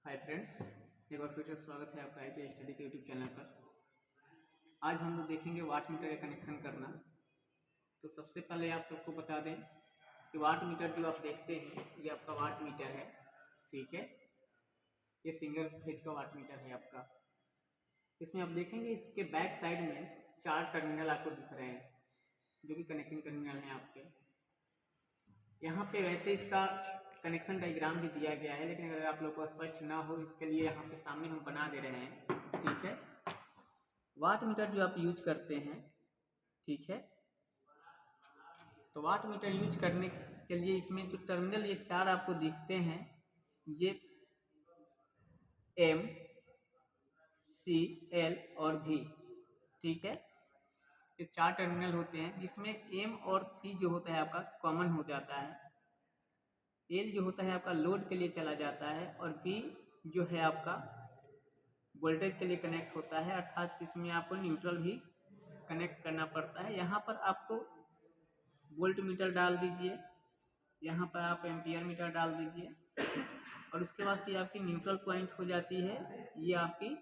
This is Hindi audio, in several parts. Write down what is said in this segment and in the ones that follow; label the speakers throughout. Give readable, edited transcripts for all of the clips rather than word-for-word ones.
Speaker 1: हाय फ्रेंड्स, एक बार फिर से स्वागत है आपका IT स्टडी के यूट्यूब चैनल पर। आज हम लोग देखेंगे वाट मीटर का कनेक्शन करना। तो सबसे पहले आप सबको बता दें कि वाट मीटर जो आप देखते हैं ये आपका वाट मीटर है, ठीक है। ये सिंगल फेज का वाट मीटर है आपका। इसमें आप देखेंगे इसके बैक साइड में 4 टर्मिनल आपको दिख रहे हैं जो कि कनेक्टिंग टर्मिनल हैं आपके। यहाँ पे वैसे इसका कनेक्शन डायग्राम भी दिया गया है, लेकिन अगर आप लोग को स्पष्ट ना हो इसके लिए यहाँ पे सामने हम बना दे रहे हैं, ठीक है। वाट मीटर जो आप यूज करते हैं, ठीक है, तो वाट मीटर यूज करने के लिए इसमें जो टर्मिनल ये 4 आपको दिखते हैं, ये M, C, L और V, ठीक है। ये 4 टर्मिनल होते हैं जिसमें M और C जो होता है आपका कॉमन हो जाता है। L जो होता है आपका लोड के लिए चला जाता है और V जो है आपका वोल्टेज के लिए कनेक्ट होता है, अर्थात इसमें आपको न्यूट्रल भी कनेक्ट करना पड़ता है। यहाँ पर आपको वोल्ट मीटर डाल दीजिए, यहाँ पर आप एम्पियर मीटर डाल दीजिए और उसके बाद ये आपकी न्यूट्रल पॉइंट हो जाती है, ये आपकी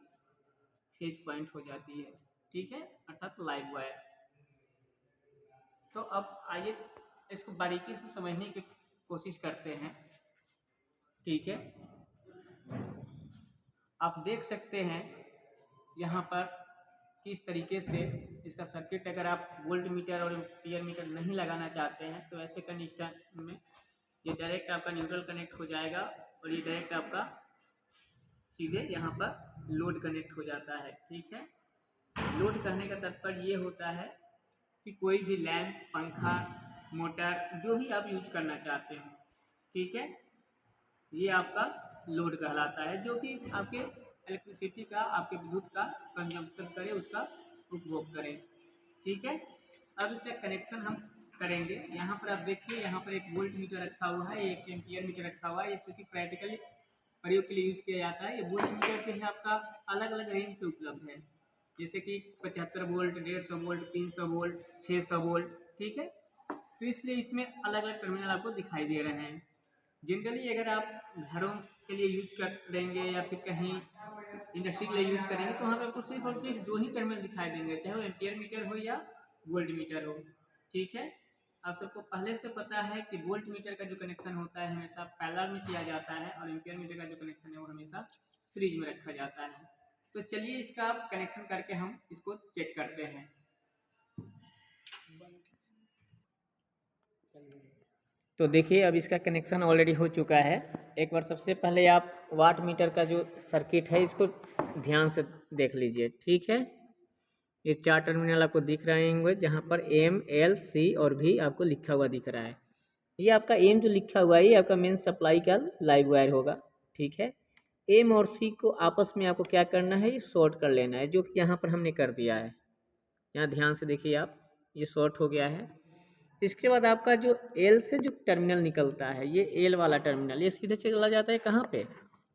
Speaker 1: फेज पॉइंट हो जाती है, ठीक है, अर्थात लाइव वायर। तो अब आइए इसको बारीकी से समझने की कोशिश करते हैं, ठीक है। आप देख सकते हैं यहाँ पर किस तरीके से इसका सर्किट, अगर आप वोल्ट मीटर और एम्पियर मीटर नहीं लगाना चाहते हैं तो ऐसे कंडीशन में ये डायरेक्ट आपका न्यूट्रल कनेक्ट हो जाएगा और ये डायरेक्ट आपका सीधे यहाँ पर लोड कनेक्ट हो जाता है, ठीक है। लोड कहने का तात्पर्य ये होता है कि कोई भी लैंप, पंखा, मोटर जो भी आप यूज करना चाहते हो, ठीक है, ये आपका लोड कहलाता है, जो कि आपके इलेक्ट्रिसिटी का, आपके विद्युत का कंजम्पशन करे, उसका उपभोग करें, ठीक है। अब इसका कनेक्शन हम करेंगे। यहाँ पर आप देखिए, यहाँ पर एक वोल्ट मीटर रखा हुआ है, एक एम्पियर मीटर रखा हुआ है। ये क्योंकि प्रैक्टिकली प्रयोग के लिए यूज किया जाता है। ये वोल्ट मीटर जो है आपका अलग अलग रेंज पे उपलब्ध है, जैसे कि 75 वोल्ट, 150 वोल्ट, 300 वोल्ट, 600 वोल्ट, ठीक है। तो इसलिए इसमें अलग अलग टर्मिनल आपको दिखाई दे रहे हैं। जनरली अगर आप घरों के लिए यूज करेंगे या फिर कहीं इंडस्ट्री के लिए यूज करेंगे तो वहाँ पे आपको सिर्फ और सिर्फ 2 ही टर्मिनल दिखाई देंगे, चाहे वो एम्पियर मीटर हो या वोल्ट मीटर हो, ठीक है। आप सबको पहले से पता है कि वोल्ट मीटर का जो कनेक्शन होता है हमेशा पैरेलल में किया जाता है और एम्पियर मीटर का जो कनेक्शन है वो हमेशा सीरीज में रखा जाता है। तो चलिए इसका कनेक्शन करके हम इसको चेक करते हैं। तो देखिए अब इसका कनेक्शन ऑलरेडी हो चुका है। एक बार सबसे पहले आप वाट मीटर का जो सर्किट है इसको ध्यान से देख लीजिए, ठीक है। ये 4 टर्मिनल आपको दिख रहे होंगे जहाँ पर M, L, C और V आपको लिखा हुआ दिख रहा है। ये आपका M जो लिखा हुआ है ये आपका मेन सप्लाई का लाइव वायर होगा, ठीक है। M और C को आपस में आपको क्या करना है, ये शॉर्ट कर लेना है, जो कि यहाँ पर हमने कर दिया है। यहाँ ध्यान से देखिए आप, ये शॉर्ट हो गया है। इसके बाद आपका जो L से जो टर्मिनल निकलता है, ये L वाला टर्मिनल, ये सीधे चला जाता है कहाँ पे,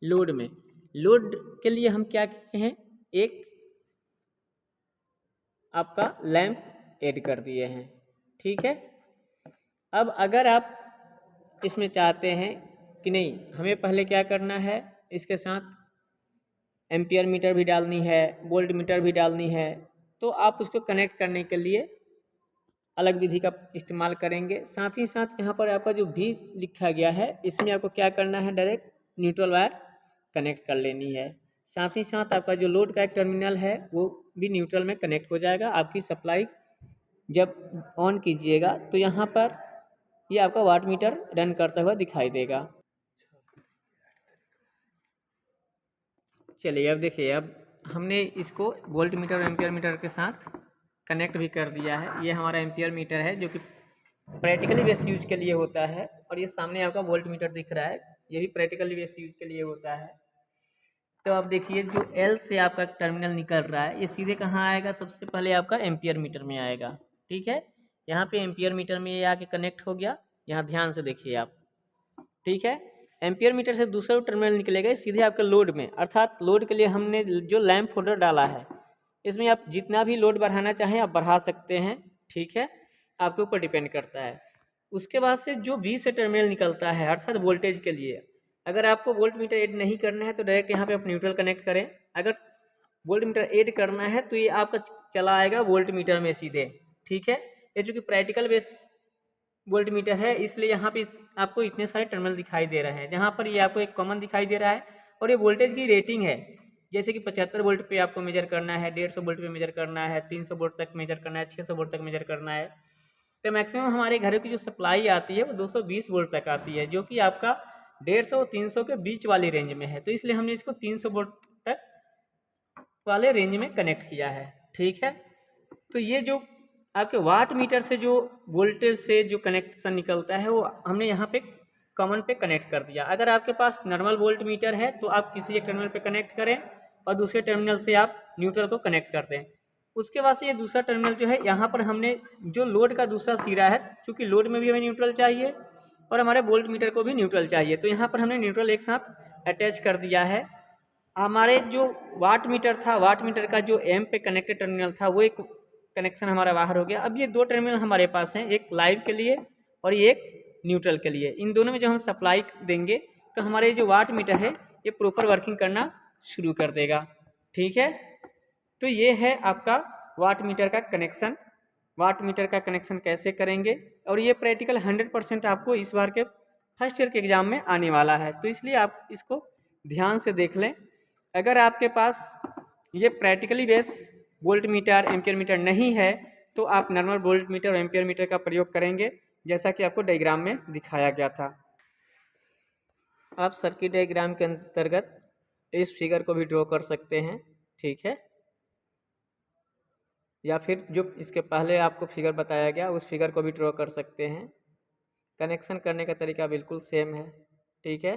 Speaker 1: लोड में। लोड के लिए हम क्या किए हैं, एक आपका लैंप ऐड कर दिए हैं, ठीक है। अब अगर आप इसमें चाहते हैं कि नहीं हमें पहले क्या करना है, इसके साथ एम्पियर मीटर भी डालनी है, वोल्ट मीटर भी डालनी है, तो आप उसको कनेक्ट करने के लिए अलग विधि का इस्तेमाल करेंगे। साथ ही साथ यहाँ पर आपका जो भी लिखा गया है इसमें आपको क्या करना है, डायरेक्ट न्यूट्रल वायर कनेक्ट कर लेनी है। साथ ही साथ आपका जो लोड का एक टर्मिनल है वो भी न्यूट्रल में कनेक्ट हो जाएगा। आपकी सप्लाई जब ऑन कीजिएगा तो यहाँ पर ये आपका वाट मीटर रन करता हुआ दिखाई देगा। चलिए अब देखिए, अब हमने इसको वोल्ट मीटर और एम्पियर मीटर के साथ कनेक्ट भी कर दिया है। ये हमारा एम्पियर मीटर है जो कि प्रैक्टिकली बेस यूज के लिए होता है, और ये सामने आपका वोल्ट मीटर दिख रहा है, ये भी प्रैक्टिकली बेस यूज के लिए होता है। तो अब देखिए जो L से आपका टर्मिनल निकल रहा है ये सीधे कहाँ आएगा, सबसे पहले आपका एम्पियर मीटर में आएगा, ठीक है। यहाँ पे एम्पियर मीटर में ये आके कनेक्ट हो गया। यहाँ ध्यान से देखिए आप, ठीक है। एम्पियर मीटर से दूसरा टर्मिनल निकलेगा सीधे आपके लोड में, अर्थात लोड के लिए हमने जो लैंप होल्डर डाला है इसमें आप जितना भी लोड बढ़ाना चाहें आप बढ़ा सकते हैं, ठीक है, आपके ऊपर डिपेंड करता है। उसके बाद से जो V से टर्मिनल निकलता है अर्थात वोल्टेज के लिए, अगर आपको वोल्ट मीटर ऐड नहीं करना है तो डायरेक्ट यहाँ पे आप न्यूट्रल कनेक्ट करें। अगर वोल्ट मीटर ऐड करना है तो ये आपका चला आएगा वोल्ट मीटर में सीधे, ठीक है। ये चूँकि प्रैक्टिकल बेस वोल्ट मीटर है इसलिए यहाँ पे आपको इतने सारे टर्मिनल दिखाई दे रहे हैं, जहाँ पर ये आपको एक कॉमन दिखाई दे रहा है और ये वोल्टेज की रेटिंग है। जैसे कि 75 वोल्ट पे आपको मेजर करना है, 150 वोल्ट पे मेजर करना है, 300 वोल्ट तक मेजर करना है, 600 वोल्ट तक मेजर करना है। तो मैक्सिमम हमारे घरों की जो सप्लाई आती है वो 220 वोल्ट तक आती है, जो कि आपका 150 और 300 के बीच वाली रेंज में है। तो इसलिए हमने इसको 300 वोल्ट तक वाले रेंज में कनेक्ट किया है, ठीक है। तो ये जो आपके वाट मीटर से जो वोल्टेज से जो कनेक्शन निकलता है वो हमने यहाँ पे कॉमन पे कनेक्ट कर दिया। अगर आपके पास नॉर्मल वोल्ट मीटर है तो आप किसी एक टर्मिनल पे कनेक्ट करें और दूसरे टर्मिनल से आप न्यूट्रल को कनेक्ट कर दें। उसके बाद से ये दूसरा टर्मिनल जो है यहाँ पर हमने जो लोड का दूसरा सिरा है, चूँकि लोड में भी हमें न्यूट्रल चाहिए और हमारे वोल्ट मीटर को भी न्यूट्रल चाहिए, तो यहाँ पर हमने न्यूट्रल एक साथ अटैच कर दिया है। हमारे जो वाट मीटर था, वाट मीटर का जो एम पे कनेक्टेड टर्मिनल था वो एक कनेक्शन हमारा बाहर हो गया। अब ये दो टर्मिनल हमारे पास हैं, एक लाइव के लिए और ये एक न्यूट्रल के लिए। इन दोनों में जब हम सप्लाई देंगे तो हमारे जो वाट मीटर है ये प्रॉपर वर्किंग करना शुरू कर देगा, ठीक है। तो ये है आपका वाट मीटर का कनेक्शन। वाट मीटर का कनेक्शन कैसे करेंगे, और ये प्रैक्टिकल 100% आपको इस बार के फर्स्ट ईयर के एग्ज़ाम में आने वाला है, तो इसलिए आप इसको ध्यान से देख लें। अगर आपके पास ये practically base volt meter ampere meter नहीं है तो आप नॉर्मल वोल्ट मीटर और एम्पियर मीटर का प्रयोग करेंगे, जैसा कि आपको डायग्राम में दिखाया गया था। आप सर्किट डायग्राम के अंतर्गत इस फिगर को भी ड्रॉ कर सकते हैं, ठीक है, या फिर जो इसके पहले आपको फिगर बताया गया उस फिगर को भी ड्रॉ कर सकते हैं। कनेक्शन करने का तरीका बिल्कुल सेम है, ठीक है।